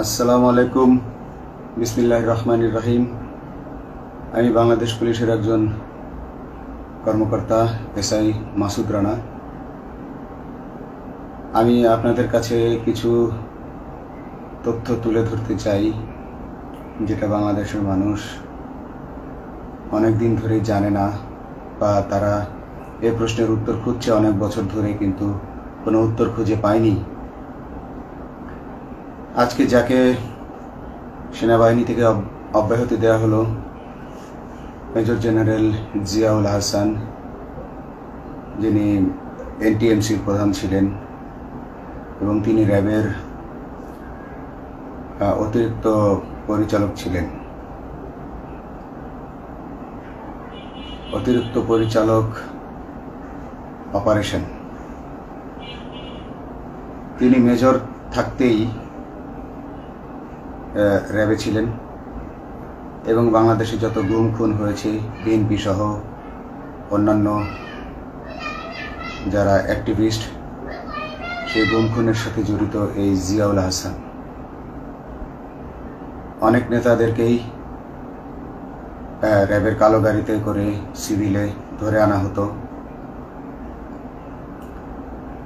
আসসালামু আলাইকুম। বিসমিল্লাহির রহমানির রহিম। আমি বাংলাদেশ পুলিশের একজন কর্মকর্তা এসআই মাসুদ রানা। আমি আপনাদের কাছে কিছু তথ্য তুলে ধরতে চাই, যেটা বাংলাদেশের মানুষ অনেক দিন ধরেই জানে না, বা তারা এই প্রশ্নের উত্তর খুঁজছে অনেক বছর ধরে, কিন্তু কোনো উত্তর খুঁজে পায়নি। আজকে যাকে সেনাবাহিনী থেকে অব্যাহতি দেওয়া হলো, মেজর জেনারেল জিয়াউল হাসান, যিনি এনটিএমসির প্রধান ছিলেন এবং তিনি র্যাবের অতিরিক্ত পরিচালক ছিলেন। অতিরিক্ত পরিচালক অপারেশন। তিনি মেজর থাকতেই র্যাবে ছিলেন এবং বাংলাদেশে যত গুম খুন হয়েছে, বিএনপি সহ অন্যান্য যারা অ্যাক্টিভিস্ট, সেই গুম খুনের সাথে জড়িত এই জিয়াউল হাসান। অনেক নেতাদেরকেই র্যাবের কালো গাড়িতে করে সিভিলে ধরে আনা হতো,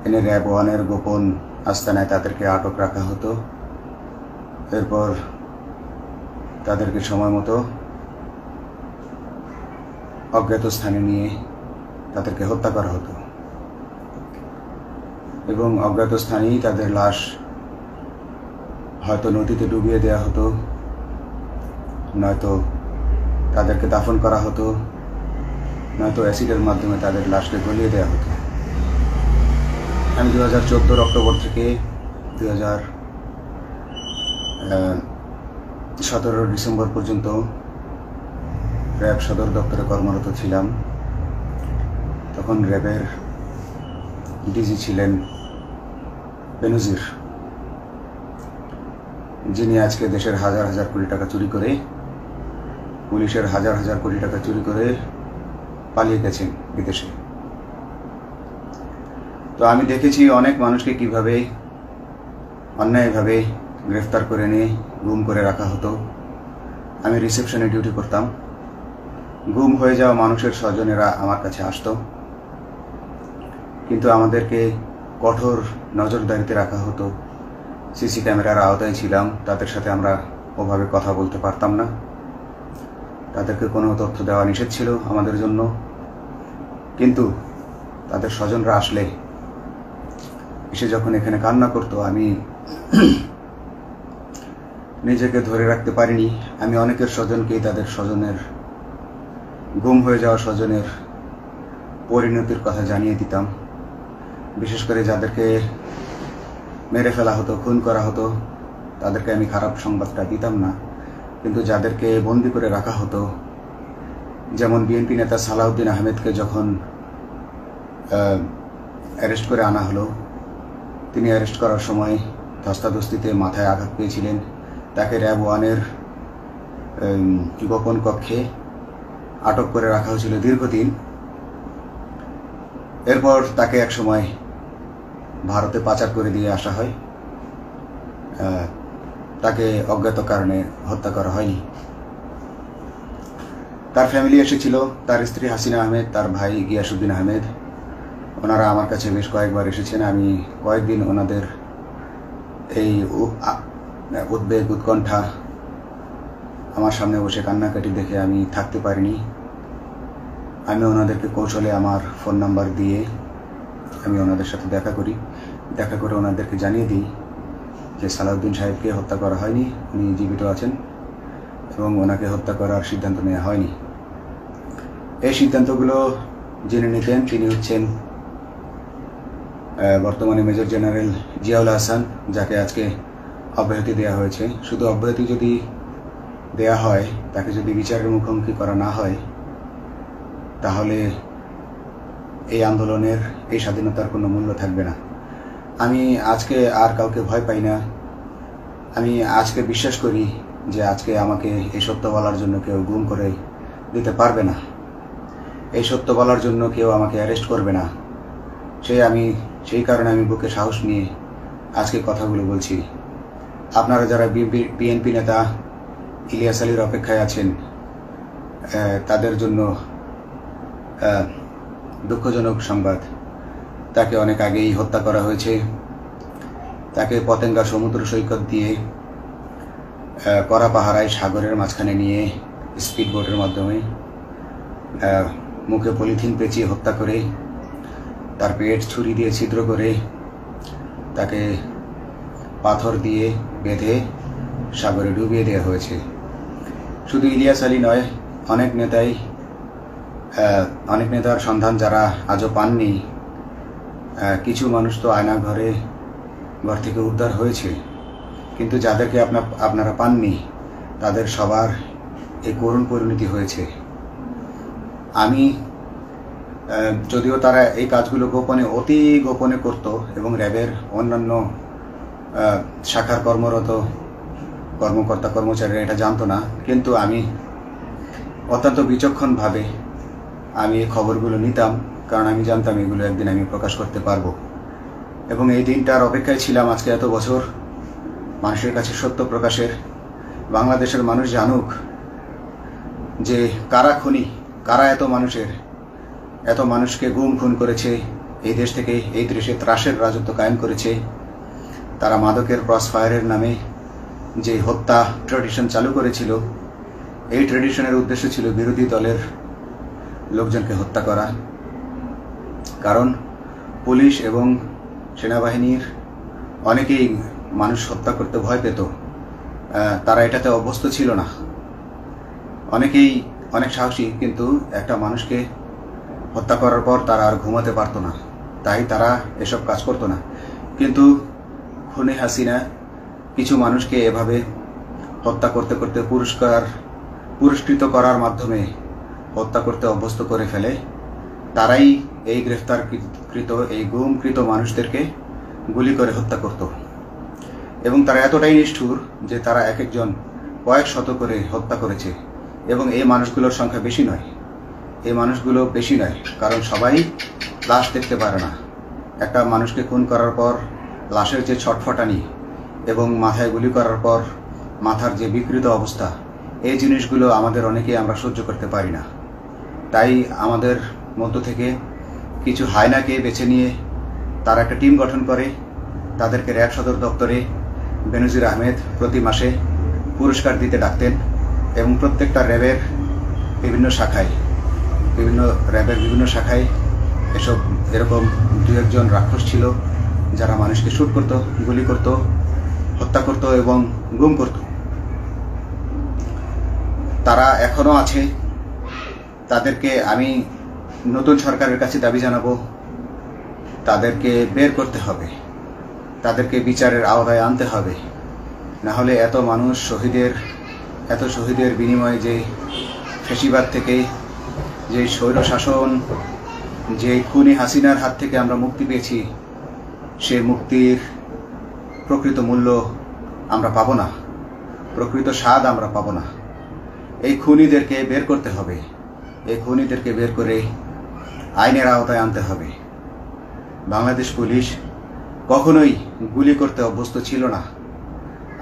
এনে র্যাব ওয়ানের গোপন আস্তানায় তাদেরকে আটক রাখা হতো। এরপর তাদেরকে সময় মতো অজ্ঞাত স্থানে নিয়ে তাদেরকে হত্যা করা হতো এবং অজ্ঞাত স্থানেই তাদের লাশ হয়তো নদীতে ডুবিয়ে দেওয়া হতো, নয়তো তাদেরকে দাফন করা হতো, নয়তো অ্যাসিডের মাধ্যমে তাদের লাশকে গলিয়ে দেওয়া হতো। আমি 2014 অক্টোবর থেকে 2017 ডিসেম্বর পর্যন্ত র্যাব সদর দপ্তরে কর্মরত ছিলাম। তখন র্যাবের ডিজি ছিলেন বেনজির, যিনি আজকে দেশের হাজার হাজার কোটি টাকা চুরি করে, পুলিশের হাজার হাজার কোটি টাকা চুরি করে পালিয়ে গেছেন বিদেশে। তো আমি দেখেছি অনেক মানুষকে কিভাবে অন্যায়ভাবে গ্রেফতার করে নিয়ে গুম করে রাখা হতো। আমি রিসেপশনে ডিউটি করতাম। গুম হয়ে যাওয়া মানুষের স্বজনেরা আমার কাছে আসতো, কিন্তু আমাদেরকে কঠোর নজরদারিতে রাখা হতো। সিসি ক্যামেরার আওতায় ছিলাম, তাদের সাথে আমরা ওভাবে কথা বলতে পারতাম না। তাদেরকে কোনো তথ্য দেওয়া নিষেধ ছিল আমাদের জন্য। কিন্তু তাদের স্বজনরা আসলে এসে যখন এখানে কান্না করতো, আমি নিজেকে ধরে রাখতে পারিনি। আমি অনেকের স্বজনকেই তাদের স্বজনের, গুম হয়ে যাওয়া স্বজনের পরিণতির কথা জানিয়ে দিতাম। বিশেষ করে যাদেরকে মেরে ফেলা হতো, খুন করা হতো, তাদেরকে আমি খারাপ সংবাদটা দিতাম না। কিন্তু যাদেরকে বন্দি করে রাখা হতো, যেমন বিএনপি নেতা সালাউদ্দিন আহমেদকে যখন অ্যারেস্ট করে আনা হলো, তিনি অ্যারেস্ট করার সময় ধস্তাধস্তিতে মাথায় আঘাত পেয়েছিলেন। তাকে র্যাব ওয়ানের গোপন কক্ষে আটক করে রাখা হয়েছিল দীর্ঘদিন। এরপর তাকে এক সময় ভারতে পাচার করে দিয়ে আসা হয়। তাকে অজ্ঞাত কারণে হত্যা করা হয়নি। তার ফ্যামিলি এসেছিল, তার স্ত্রী হাসিনা আহমেদ, তার ভাই গিয়াসউদ্দিন আহমেদ। ওনারা আমার কাছে বেশ কয়েকবার এসেছেন। আমি কয়েকদিন ওনাদের এই উদ্বেগ, উৎকণ্ঠা, আমার সামনে বসে কান্নাকাটি দেখে আমি থাকতে পারিনি। আমি ওনাদেরকে কৌশলে আমার ফোন নাম্বার দিয়ে আমি ওনাদের সাথে দেখা করি। দেখা করে ওনাদেরকে জানিয়ে দিই যে সালাউদ্দিন সাহেবকে হত্যা করা হয়নি, উনি জীবিত আছেন এবং ওনাকে হত্যা করার সিদ্ধান্ত নেওয়া হয়নি। এই সিদ্ধান্তগুলো জেনে নিতেন তিনি হচ্ছেন বর্তমানে মেজর জেনারেল জিয়াউল হাসান, যাকে আজকে অব্যাহতি দেওয়া হয়েছে। শুধু অব্যাহতি যদি দেয়া হয়, তাকে যদি বিচারের মুখোমুখি করা না হয়, তাহলে এই আন্দোলনের, এই স্বাধীনতার কোনো মূল্য থাকবে না। আমি আজকে আর কাউকে ভয় পাই না। আমি আজকে বিশ্বাস করি যে আজকে আমাকে এই সত্য বলার জন্য কেউ গুম করে দিতে পারবে না, এই সত্য বলার জন্য কেউ আমাকে অ্যারেস্ট করবে না। সেই কারণে আমি বুকে সাহস নিয়ে আজকে কথাগুলো বলছি। আপনারা যারা বিএনপি নেতা ইলিয়াস আলীর অপেক্ষায় আছেন, তাদের জন্য দুঃখজনক সংবাদ। তাকে অনেক আগেই হত্যা করা হয়েছে। তাকে পতেঙ্গা সমুদ্র সৈকত দিয়ে কড়া পাহারায় সাগরের মাঝখানে নিয়ে স্পিড বোটের মাধ্যমে মুখে পলিথিন পেঁচিয়ে হত্যা করে, তার পেট ছুরি দিয়ে ছিদ্র করে, তাকে পাথর দিয়ে বেঁধে সাগরে ডুবিয়ে দেওয়া হয়েছে। শুধু ইলিয়াস আলী নয়, অনেক নেতার সন্ধান যারা আজও পাননি। কিছু মানুষ তো ঘর থেকে উদ্ধার হয়েছে, কিন্তু যাদেরকে আপনারা পাননি তাদের সবার এই করুণ পরিণতি হয়েছে। আমি যদিও তারা এই কাজগুলো অতি গোপনে করত এবং র্যাবের অন্যান্য শাখার কর্মরত কর্মকর্তা কর্মচারীরা এটা জানতো না, কিন্তু আমি অত্যন্ত বিচক্ষণভাবে আমি এই খবরগুলো নিতাম, কারণ আমি জানতাম এগুলো একদিন আমি প্রকাশ করতে পারবো। এবং এই দিনটার অপেক্ষায় ছিলাম আজকে এত বছর, মানুষের কাছে সত্য প্রকাশের। বাংলাদেশের মানুষ জানুক যে কারা খুনি, কারা এত মানুষকে গুম খুন করেছে, এই দেশ থেকে এই দেশে ত্রাসের রাজত্ব কায়েম করেছে। তারা মাদকের ক্রস ফায়ারের নামে যে হত্যা ট্র্যাডিশন চালু করেছিল, এই ট্র্যাডিশনের উদ্দেশ্য ছিল বিরোধী দলের লোকজনকে হত্যা করা। কারণ পুলিশ এবং সেনাবাহিনীর অনেকেই মানুষ হত্যা করতে ভয় পেত, তারা এটাতে অভ্যস্ত ছিল না। অনেকেই অনেক সাহসী, কিন্তু একটা মানুষকে হত্যা করার পর তারা আর ঘুমাতে পারতো না, তাই তারা এসব কাজ করতো না। কিন্তু খুনে হাসিনা কিছু মানুষকে এভাবে হত্যা করতে করতে পুরস্কৃত করার মাধ্যমে হত্যা করতে অভ্যস্ত করে ফেলে। তারাই এই গ্রেফতারকৃত এই গুমকৃত মানুষদেরকে গুলি করে হত্যা করত। এবং তারা এতটাই নিষ্ঠুর যে তারা এক একজন কয়েক শত করে হত্যা করেছে। এবং এই মানুষগুলোর সংখ্যা বেশি নয়, কারণ সবাই লাশ দেখতে পারে না। একটা মানুষকে খুন করার পর লাশের যে ছটফটানি এবং মাথায় গুলি করার পর মাথার যে বিকৃত অবস্থা, এই জিনিসগুলো আমাদের অনেকেই আমরা সহ্য করতে পারি না। তাই আমাদের মধ্য থেকে কিছু হায়নাকে বেছে নিয়ে তারা একটা টিম গঠন করে। তাদেরকে র্যাব সদর দপ্তরে বেনজির আহমেদ প্রতি মাসে পুরস্কার দিতে ডাকতেন এবং প্রত্যেকটা র্যাবের বিভিন্ন শাখায় এরকম দু একজন রাক্ষস ছিল যারা মানুষকে শুট করত, গুলি করত, হত্যা করত এবং গুম করত। তারা এখনো আছে। তাদেরকে আমি নতুন সরকারের কাছে দাবি জানাবো, তাদেরকে বের করতে হবে, তাদেরকে বিচারের আওতায় আনতে হবে। না হলে এত শহীদের বিনিময়ে যে ফ্যাসিবাদ থেকে, যে স্বৈরশাসন, যে খুনি হাসিনার হাত থেকে আমরা মুক্তি পেয়েছি, সে মুক্তির প্রকৃত মূল্য আমরা পাবো না, প্রকৃত স্বাদ আমরা পাবো না। এই খুনিদেরকে বের করতে হবে, এই খুনিদেরকে বের করে আইনের আওতায় আনতে হবে। বাংলাদেশ পুলিশ কখনোই গুলি করতে অভ্যস্ত ছিল না।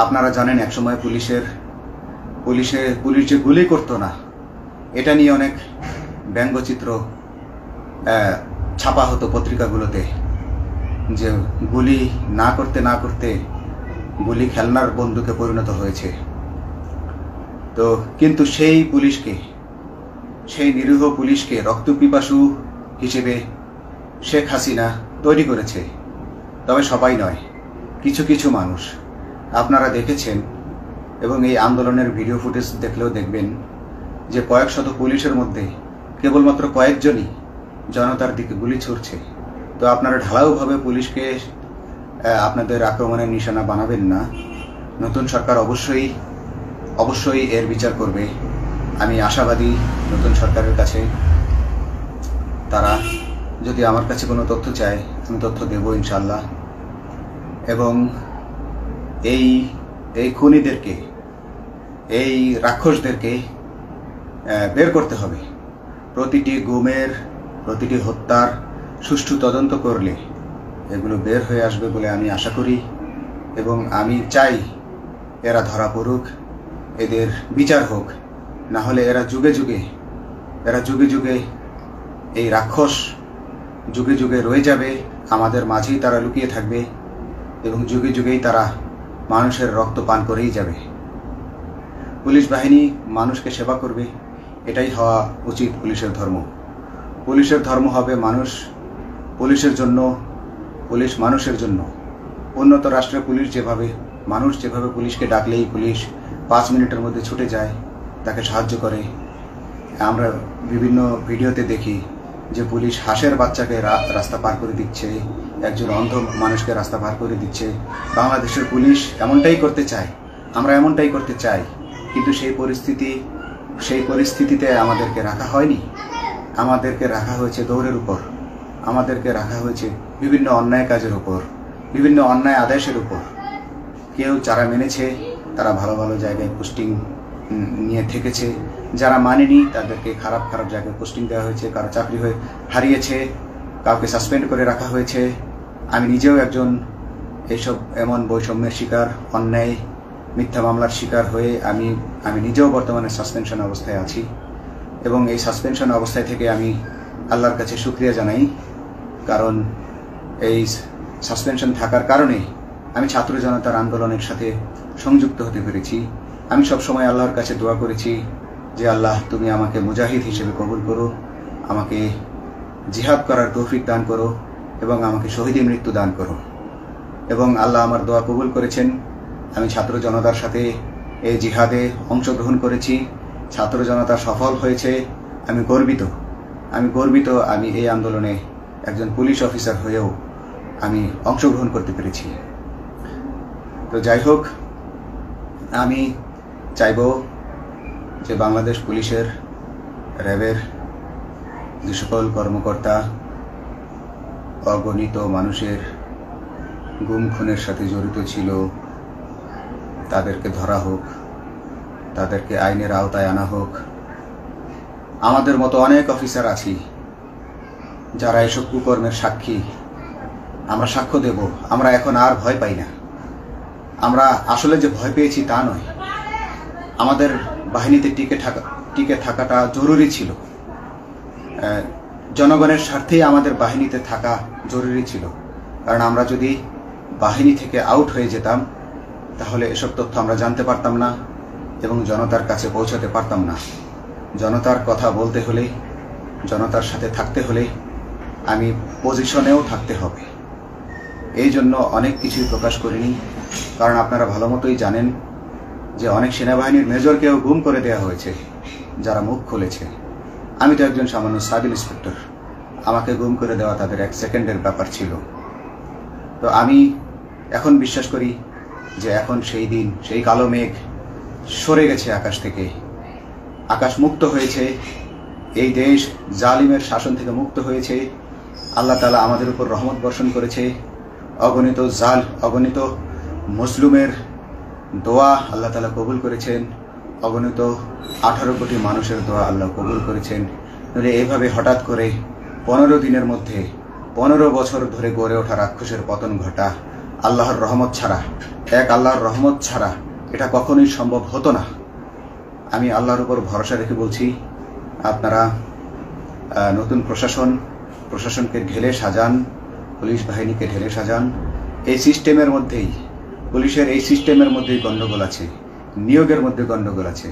আপনারা জানেন একসময় পুলিশ যে গুলি করতো না, এটা নিয়ে অনেক ব্যঙ্গচিত্র ছাপা হতো পত্রিকাগুলোতে, যে গুলি না করতে গুলি খেলনার বন্দুকে পরিণত হয়েছে। তো কিন্তু সেই নিরীহ পুলিশকে রক্তপিপাসু হিসেবে শেখ হাসিনা তৈরি করেছে। তবে সবাই নয়, কিছু কিছু মানুষ আপনারা দেখেছেন এবং এই আন্দোলনের ভিডিও ফুটেজ দেখলেও দেখবেন যে কয়েক শত পুলিশের মধ্যে কেবলমাত্র কয়েকজনই জনতার দিকে গুলি ছুড়ছে। তো আপনারা ঢালাওভাবে পুলিশকে আপনাদের আক্রমণের নিশানা বানাবেন না। নতুন সরকার অবশ্যই এর বিচার করবে। আমি আশাবাদী নতুন সরকারের কাছে তারা যদি আমার কাছে কোনো তথ্য চায়, আমি তথ্য দেব ইনশাল্লাহ। এবং এই খুনিদেরকে, এই রাক্ষসদেরকে বের করতে হবে। প্রতিটি গুমের, প্রতিটি হত্যার সুষ্ঠু তদন্ত করলে এগুলো বের হয়ে আসবে বলে আমি আশা করি। এবং আমি চাই এরা ধরা পড়ুক, এদের বিচার হোক, না হলে এরা যুগে যুগে এই রাক্ষস যুগে যুগে রয়ে যাবে, আমাদের মাঝেই তারা লুকিয়ে থাকবে এবং যুগে যুগেই তারা মানুষের রক্ত পান করেই যাবে। পুলিশ বাহিনী মানুষকে সেবা করবে, এটাই হওয়া উচিত পুলিশের ধর্ম। পুলিশের ধর্ম হবে মানুষ পুলিশের জন্য, পুলিশ মানুষের জন্য। উন্নত রাষ্ট্রের পুলিশ মানুষ যেভাবে পুলিশকে ডাকলেই পুলিশ 5 মিনিটের মধ্যে ছুটে যায়, তাকে সাহায্য করে। আমরা বিভিন্ন ভিডিওতে দেখি যে পুলিশ হাঁসের বাচ্চাকে রাস্তা পার করে দিচ্ছে, একজন অন্ধ মানুষকে রাস্তা পার করে দিচ্ছে। বাংলাদেশের পুলিশ এমনটাই করতে চায়, আমরা এমনটাই করতে চাই, কিন্তু সেই পরিস্থিতিতে আমাদেরকে রাখা হয়নি। আমাদেরকে রাখা হয়েছে দৌড়ের উপর, আমাদেরকে রাখা হয়েছে বিভিন্ন অন্যায় কাজের উপর, বিভিন্ন অন্যায় আদেশের উপর। কেউ যারা মেনেছে তারা ভালো ভালো জায়গায় পোস্টিং নিয়ে থেকেছে, যারা মানেনি তাদেরকে খারাপ খারাপ জায়গায় পোস্টিং দেওয়া হয়েছে, কারো চাকরি হারিয়েছে, কাউকে সাসপেন্ড করে রাখা হয়েছে। আমি নিজেও একজন এমন বৈষম্যের শিকার, অন্যায় মিথ্যা মামলার শিকার হয়ে আমি নিজেও বর্তমানে সাসপেনশন অবস্থায় আছি এবং এই সাসপেনশন অবস্থায় থেকে আমি আল্লাহর কাছে শুকরিয়া জানাই, কারণ এই সাসপেনশন থাকার কারণে আমি ছাত্র জনতার আন্দোলনের সাথে সংযুক্ত হতে পেরেছি। আমি সবসময় আল্লাহর কাছে দোয়া করেছি যে আল্লাহ, তুমি আমাকে মুজাহিদ হিসেবে কবুল করো, আমাকে জিহাদ করার তৌফিক দান করো এবং আমাকে শহীদি মৃত্যু দান করো। এবং আল্লাহ আমার দোয়া কবুল করেছেন। আমি ছাত্র জনতার সাথে এই জিহাদে অংশগ্রহণ করেছি, ছাত্র জনতা সফল হয়েছে। আমি গর্বিত আমি এই আন্দোলনে একজন পুলিশ অফিসার হয়েও আমি অংশগ্রহণ করতে পেরেছি। তো যাই হোক, আমি চাইব যে বাংলাদেশ পুলিশের, র্যাবের যে সকল কর্মকর্তা অগণিত মানুষের গুম খুনের সাথে জড়িত ছিল তাদেরকে ধরা হোক, তাদেরকে আইনের আওতায় আনা হোক। আমাদের মতো অনেক অফিসার আছি যারা এসব কুকর্মের সাক্ষী, আমরা সাক্ষ্য দেব। আমরা এখন আর ভয় পাই না। আমরা আসলে যে ভয় পেয়েছি তা নয়, আমাদের বাহিনীতে টিকে থাকাটা জরুরি ছিল। জনগণের স্বার্থেই আমাদের বাহিনীতে থাকা জরুরি ছিল, কারণ আমরা যদি বাহিনী থেকে আউট হয়ে যেতাম তাহলে এসব তথ্য আমরা জানতে পারতাম না এবং জনতার কাছে পৌঁছাতে পারতাম না। জনতার কথা বলতে হলে, জনতার সাথে থাকতে হলে আমি পজিশনেও থাকতে হবে। এই জন্য অনেক কিছুই প্রকাশ করিনি, কারণ আপনারা ভালো মতোই জানেন যে অনেক সেনাবাহিনীর মেজরকেও গুম করে দেওয়া হয়েছে যারা মুখ খুলেছে। আমি তো একজন সামান্য সাব ইন্সপেক্টর, আমাকে গুম করে দেওয়া তাদের 1 সেকেন্ডের ব্যাপার ছিল। তো আমি এখন বিশ্বাস করি যে এখন সেই দিন, সেই কালো মেঘ সরে গেছে আকাশ থেকে, আকাশ মুক্ত হয়েছে, এই দেশ জালিমের শাসন থেকে মুক্ত হয়েছে। আল্লাহ তাআলা আমাদের উপর রহমত বর্ষণ করেছে। অগণিত মুসলিমের দোয়া আল্লাহ তাআলা কবুল করেছেন, অগণিত 18 কোটি মানুষের দোয়া আল্লাহ কবুল করেছেন। নইলে এইভাবে হঠাৎ করে 15 দিনের মধ্যে 15 বছর ধরে গড়ে ওঠা রাক্ষসের পতন ঘটা আল্লাহর রহমত ছাড়া এটা কখনোই সম্ভব হতো না। আমি আল্লাহর উপর ভরসা রেখে বলছি, আপনারা নতুন প্রশাসনকে ঢেলে সাজান, পুলিশ বাহিনীকে ঢেলে সাজান। এই সিস্টেমের মধ্যেই, পুলিশের এই সিস্টেমের মধ্যেই গণ্ডগোল আছে, নিয়োগের মধ্যে গণ্ডগোল আছে।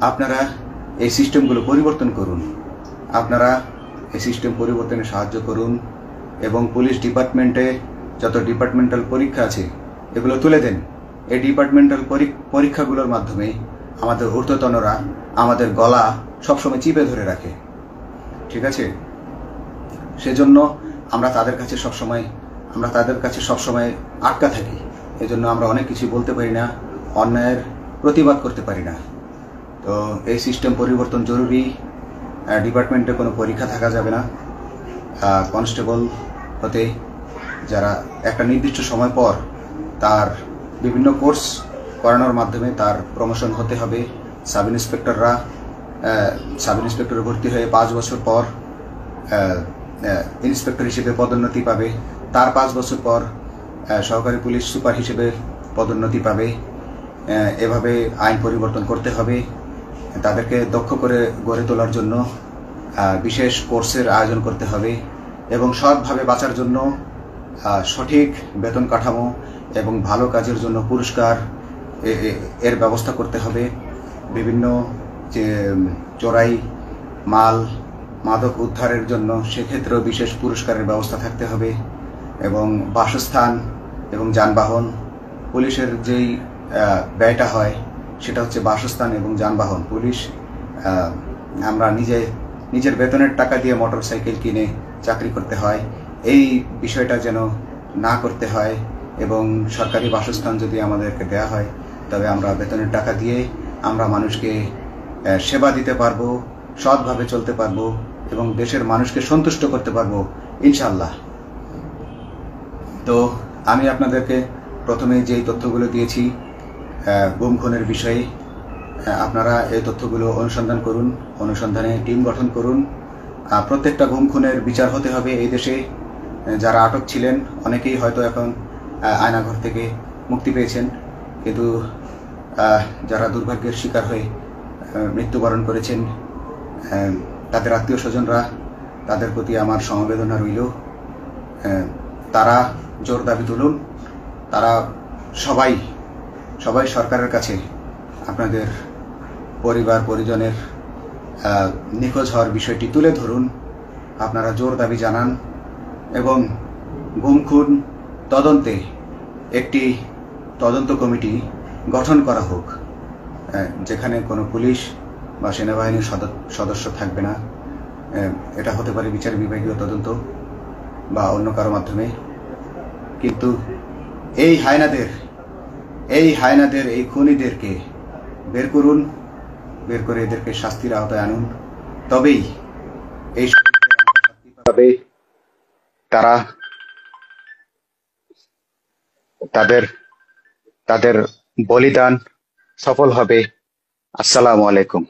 আপনারা এই সিস্টেমগুলো পরিবর্তন করুন, আপনারা এই সিস্টেম পরিবর্তনে সাহায্য করুন এবং পুলিশ ডিপার্টমেন্টে যত ডিপার্টমেন্টাল পরীক্ষা আছে এগুলো তুলে দেন। এই ডিপার্টমেন্টাল পরীক্ষাগুলোর মাধ্যমে আমাদের ঊর্ধ্বতনরা আমাদের গলা সবসময় চিপে ধরে রাখে, ঠিক আছে? সেজন্য আমরা তাদের কাছে সবসময় আটকা থাকি। এজন্য আমরা অনেক কিছু বলতে পারি না, অন্যায়ের প্রতিবাদ করতে পারি না। তো এই সিস্টেম পরিবর্তন জরুরি। ডিপার্টমেন্টে কোনো পরীক্ষা থাকা যাবে না। কনস্টেবল হতে যারা একটা নির্দিষ্ট সময় পর তার বিভিন্ন কোর্স করানোর মাধ্যমে তার প্রমোশন হতে হবে। সাব ইন্সপেক্টরে ভর্তি হয়ে 5 বছর পর ইন্সপেক্টর হিসেবে পদোন্নতি পাবে, তার 5 বছর পর সহকারী পুলিশ সুপার হিসেবে পদোন্নতি পাবে। এভাবে আইন পরিবর্তন করতে হবে। তাদেরকে দক্ষ করে গড়ে তোলার জন্য বিশেষ কোর্সের আয়োজন করতে হবে এবং সৎভাবে বাঁচার জন্য সঠিক বেতন কাঠামো এবং ভালো কাজের জন্য পুরস্কার এর ব্যবস্থা করতে হবে। বিভিন্ন যে চোরাই মাল মাদক উদ্ধারের জন্য সেক্ষেত্রেও বিশেষ পুরস্কারের ব্যবস্থা থাকতে হবে এবং বাসস্থান এবং যানবাহন, পুলিশের যেই ব্যয়টা হয় সেটা হচ্ছে বাসস্থান এবং যানবাহন। পুলিশ আমরা নিজের বেতনের টাকা দিয়ে মোটরসাইকেল কিনে চাকরি করতে হয়, এই বিষয়টা যেন না করতে হয় এবং সরকারি বাসস্থান যদি আমাদেরকে দেয়া হয় তবে আমরা বেতনের টাকা দিয়ে আমরা মানুষকে সেবা দিতে পারবো, সৎভাবে চলতে পারবো এবং দেশের মানুষকে সন্তুষ্ট করতে পারবো ইনশাআল্লাহ। তো আমি আপনাদেরকে প্রথমে যেই তথ্যগুলো দিয়েছি গুম খুনের বিষয়ে, আপনারা এই তথ্যগুলো অনুসন্ধান করুন, অনুসন্ধানে টিম গঠন করুন। প্রত্যেকটা গুম খুনের বিচার হতে হবে এই দেশে। যারা আটক ছিলেন অনেকেই হয়তো এখন আয়নাঘর থেকে মুক্তি পেয়েছেন, কিন্তু যারা দুর্ভাগ্যের শিকার হয়ে মৃত্যুবরণ করেছেন তাদের আত্মীয় স্বজনরা, তাদের প্রতি আমার সমবেদনা রইল। তারা জোর দাবি তুলুন, তারা সবাই সরকারের কাছে আপনাদের পরিবার পরিজনের নিখোঁজ হওয়ার বিষয়টি তুলে ধরুন, আপনারা জোর দাবি জানান এবং গুম খুন তদন্তে একটি তদন্ত কমিটি গঠন করা হোক, যেখানে কোনো পুলিশ বা সেনাবাহিনীর সদস্য থাকবে না। এটা হতে পারে বিচার বিভাগীয় তদন্ত বা অন্য কারো মাধ্যমে, কিন্তু এই হায়নাদের এই খুনিদেরকে বের করুন, বের করে এদেরকে শাস্তির আওতায় আনুন, তবেই এই তারা তাদের বলিদান সফল হবে। আসসালামু আলাইকুম।